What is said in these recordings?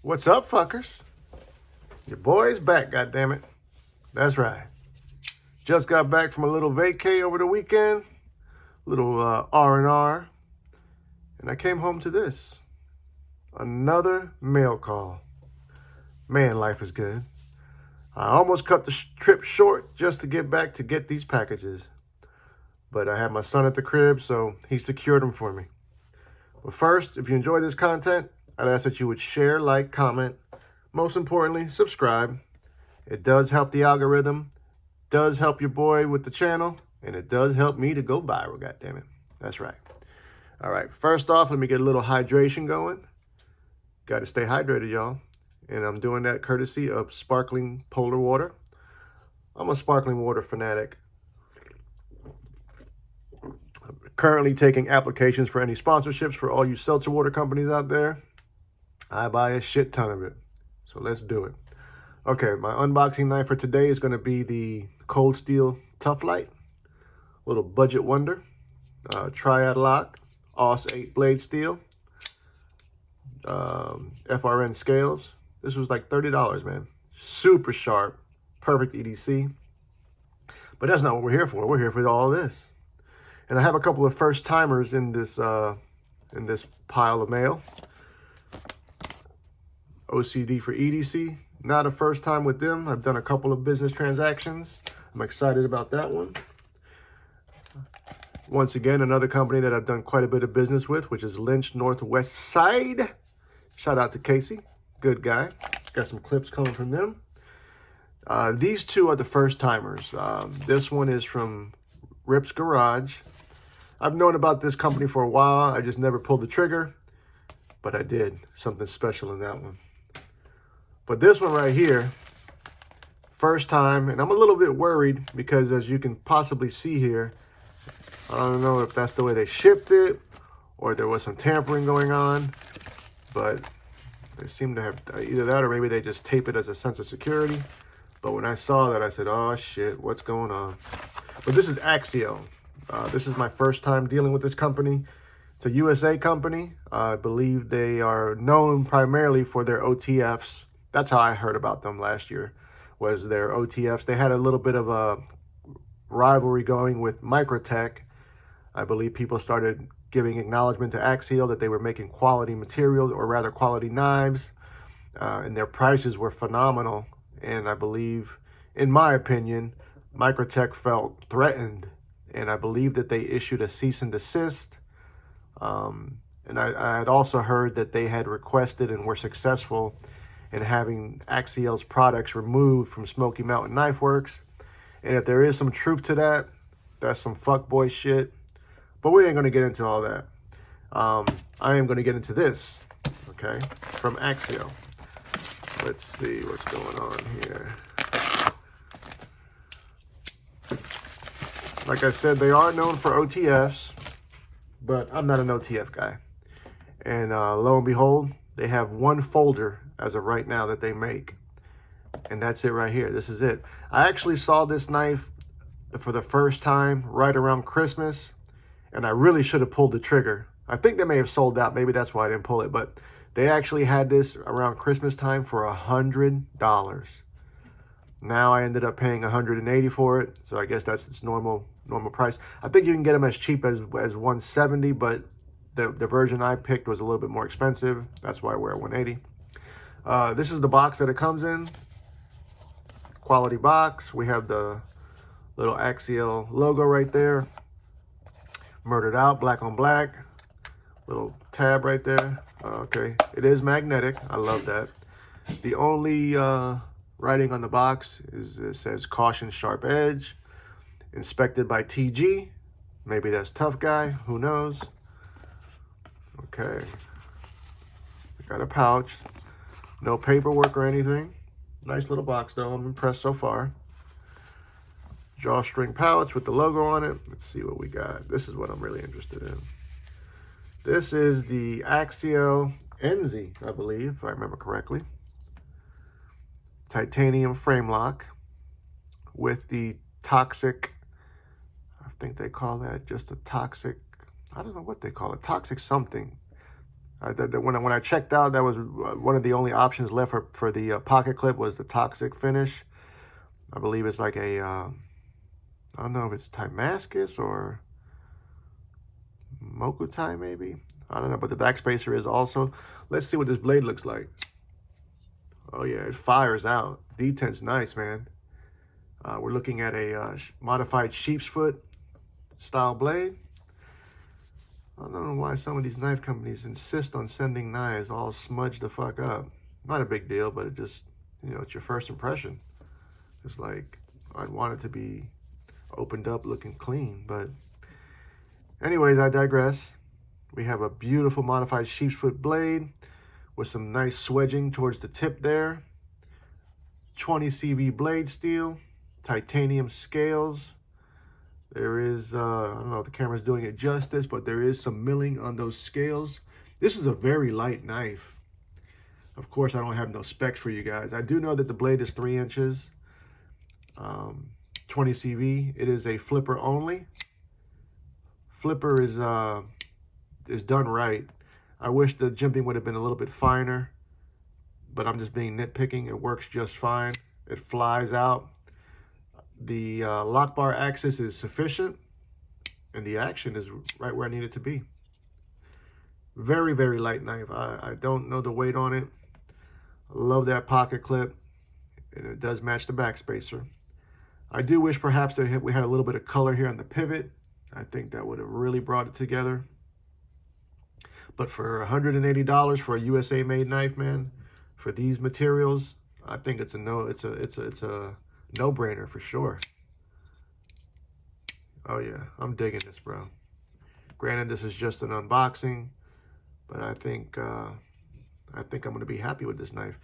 What's up, fuckers? Your boy's back, goddammit. That's right. Just got back from a little vacay over the weekend, little R&R, and I came home to this. Another mail call. Man, life is good. I almost cut the trip short just to get back to get these packages. But I had my son at the crib, so he secured them for me. But first, if you enjoy this content, I'd ask that you would share, like, comment. Most importantly, subscribe. It does help the algorithm, does help your boy with the channel, and it does help me to go viral, goddammit. That's right. All right, first off, let me get a little hydration going. Got to stay hydrated, y'all. And I'm doing that courtesy of sparkling polar water. I'm a sparkling water fanatic. I'm currently taking applications for any sponsorships for all you seltzer water companies out there. I buy a shit ton of it. So let's do it. Okay, my unboxing knife for today is going to be the Cold Steel Tough Light. Little budget wonder. Triad lock. AUS 8 blade steel. FRN scales. This was like $30, man. Super sharp. Perfect EDC. But that's not what we're here for. We're here for all this. And I have a couple of first timers in this pile of mail. OCD for EDC. Not a first time with them. I've done a couple of business transactions. I'm excited about that one. Once again, another company that I've done quite a bit of business with, which is Lynch Northwest Side. Shout out to Casey. Good guy. Got some clips coming from them. These two are the first timers. This one is from Rip's Garage. I've known about this company for a while. I just never pulled the trigger, but I did. Something special in that one. But this one right here, first time, and I'm a little bit worried because as you can possibly see here, I don't know if that's the way they shipped it or there was some tampering going on, but they seem to have either that or maybe they just tape it as a sense of security. But when I saw that, I said, oh shit, what's going on? But this is Axial. This is my first time dealing with this company. It's a USA company. I believe they are known primarily for their OTFs. That's how I heard about them last year, was their OTFs. They had a little bit of a rivalry going with Microtech. I believe people started giving acknowledgement to Axial that they were making quality materials, or rather quality knives, and their prices were phenomenal. And I believe, in my opinion, Microtech felt threatened, and I believe that they issued a cease and desist. And I had also heard that they had requested and were successful in having Axial's products removed from Smoky Mountain Knife Works. And if there is some truth to that, that's some fuckboy shit. But we ain't going to get into all that. I am going to get into this, okay, from Axial. Let's see what's going on here. Like I said, they are known for OTFs, but I'm not an OTF guy. And lo and behold, they have one folder as of right now that they make. And that's it right here. This is it. I actually saw this knife for the first time right around Christmas, and I really should have pulled the trigger. I think they may have sold out. Maybe that's why I didn't pull it, but they actually had this around Christmas time for $100. Now I ended up paying $180 for it, so I guess that's its normal price. I think you can get them as cheap as $170, but the version I picked was a little bit more expensive. That's why we're at $180. This is the box that it comes in. Quality box. We have the little Axial logo right there. Murdered out, black on black. Little tab right there. Okay, it is magnetic. I love that. The only writing on the box is it says caution, sharp edge. Inspected by TG. Maybe that's tough guy. Who knows? Okay. Got a pouch. No paperwork or anything. Nice little box though. I'm impressed so far. Drawstring pouch with the logo on it. Let's see what we got. This is what I'm really interested in. This is the Axial Enzi, I believe, if I remember correctly. Titanium frame lock with the toxic, I think they call that just a toxic, I don't know what they call it, toxic something. When I checked out, that was one of the only options left for the pocket clip was the toxic finish. I believe it's like a, I don't know if it's Damascus or Mokutai maybe. I don't know, but the backspacer is also. Let's see what this blade looks like. Oh yeah, it fires out. D10's nice, man. We're looking at a modified sheep's foot style blade. I don't know why some of these knife companies insist on sending knives all smudged the fuck up. Not a big deal, but it just, you know, it's your first impression. It's like, I'd want it to be opened up looking clean, but anyways, I digress. We have a beautiful modified sheep's foot blade with some nice swedging towards the tip there. 20 CV blade steel, titanium scales. There is, I don't know if the camera's doing it justice, but there is some milling on those scales. This is a very light knife. Of course, I don't have no specs for you guys. I do know that the blade is 3 inches, 20 CV. It is a flipper only. Flipper is done right. I wish the jimping would have been a little bit finer, but I'm just being nitpicking. It works just fine. It flies out. The lock bar axis is sufficient, and the action is right where I need it to be. Very, very light knife. I don't know the weight on it. I love that pocket clip, and it does match the backspacer. I do wish perhaps we had a little bit of color here on the pivot. I think that would have really brought it together. But for $180 for a USA made knife, man, for these materials, I think it's a no-brainer for sure. Oh yeah, I'm digging this, bro. Granted, this is just an unboxing, but I think I'm gonna be happy with this knife.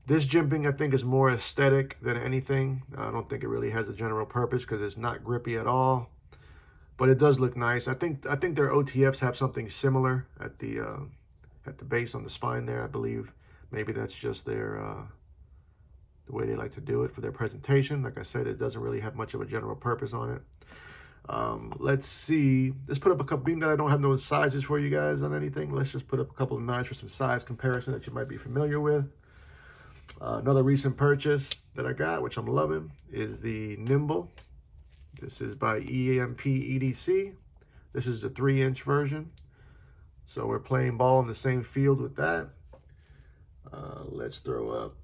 This jimping, I think, is more aesthetic than anything. I don't think it really has a general purpose because it's not grippy at all. But it does look nice. I think their OTFs have something similar at the base on the spine there. I believe maybe that's just their the way they like to do it for their presentation. Like I said, it doesn't really have much of a general purpose on it. Let's see. Let's put up a couple. Being that I don't have no sizes for you guys on anything, let's just put up a couple of knives for some size comparison that you might be familiar with. Another recent purchase that I got, which I'm loving, is the Nimble. This is by EMP EDC. This is the 3-inch version. So we're playing ball in the same field with that. Let's throw up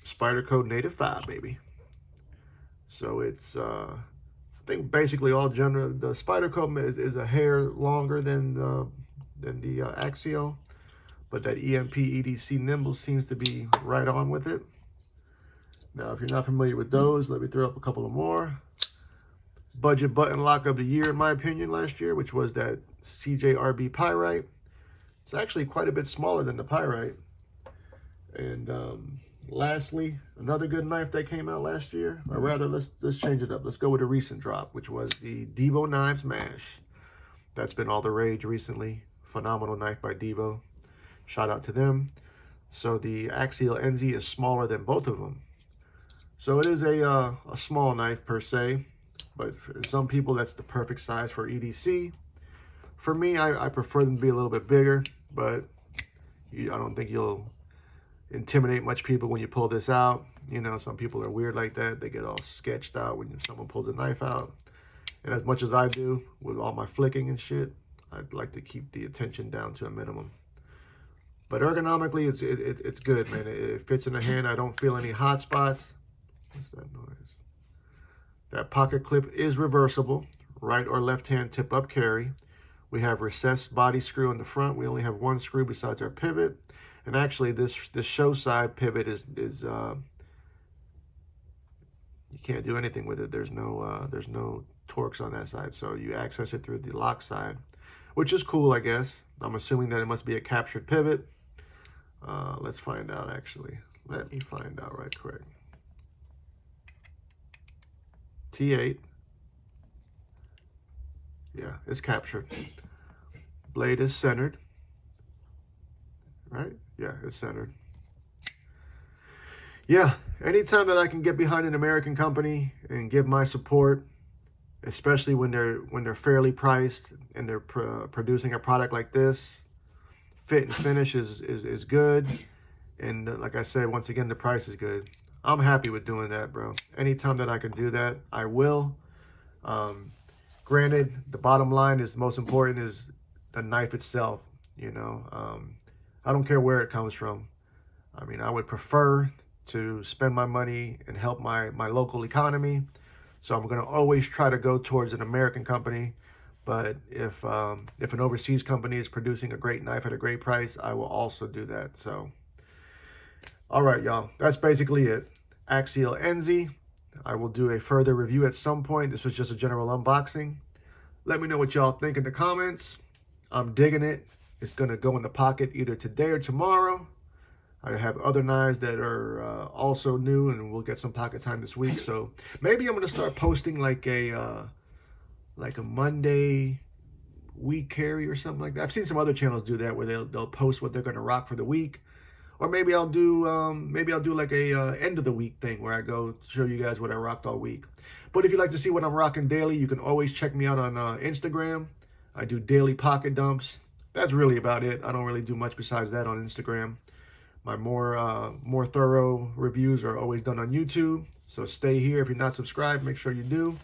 Spyderco Native 5, baby. So it's, I think basically all general, the Spyderco is a hair longer than the Axial, but that EMP EDC Nimble seems to be right on with it. Now, if you're not familiar with those, let me throw up a couple of more. Budget button lock of the year, in my opinion, last year, which was that CJRB Pyrite. It's actually quite a bit smaller than the Pyrite. And lastly, another good knife that came out last year, or rather, let's change it up. Let's go with a recent drop, which was the Devo Knives Mash. That's been all the rage recently. Phenomenal knife by Devo. Shout out to them. So the Axial Enzi is smaller than both of them. So it is a small knife per se, but for some people that's the perfect size for EDC. For me, I prefer them to be a little bit bigger, but I don't think you'll intimidate much people when you pull this out. You know, some people are weird like that. They get all sketched out when someone pulls a knife out. And as much as I do with all my flicking and shit, I'd like to keep the attention down to a minimum. But ergonomically, it's good, man. It fits in the hand. I don't feel any hot spots. What's that noise? That pocket clip is reversible, right or left hand tip up carry. We have recessed body screw in the front. We only have one screw besides our pivot. And actually this show side pivot is you can't do anything with it. There's no torques on that side. So you access it through the lock side, which is cool, I guess. I'm assuming that it must be a captured pivot. Let's find out actually. Let me find out right quick. T8. Yeah, it's captured. Blade is centered. Right? Yeah, it's centered. Yeah, anytime that I can get behind an American company and give my support, especially when they're fairly priced and they're producing a product like this, fit and finish is good. And like I said, once again, the price is good. I'm happy with doing that, bro. Anytime that I can do that, I will. Granted, the bottom line is the most important is the knife itself. You know, I don't care where it comes from. I mean, I would prefer to spend my money and help my local economy. So I'm going to always try to go towards an American company. But if an overseas company is producing a great knife at a great price, I will also do that. So, all right, y'all. That's basically it. Axial Enzi. I will do a further review at some point. This was just a general unboxing. Let me know what y'all think in the comments. I'm digging it. It's going to go in the pocket either today or tomorrow. I have other knives that are also new, and we'll get some pocket time this week. So maybe I'm going to start posting like a Monday week carry or something like that. I've seen some other channels do that where they'll post what they're going to rock for the week. Or maybe I'll do like a end of the week thing where I go show you guys what I rocked all week. But if you'd like to see what I'm rocking daily, you can always check me out on Instagram. I do daily pocket dumps. That's really about it. I don't really do much besides that on Instagram. My more thorough reviews are always done on YouTube. So stay here. If you're not subscribed, make sure you do.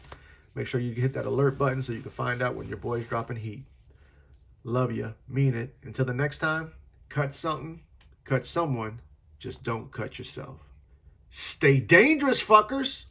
Make sure you hit that alert button so you can find out when your boy's dropping heat. Love you. Mean it. Until the next time, cut something. Cut someone, just don't cut yourself. Stay dangerous, fuckers.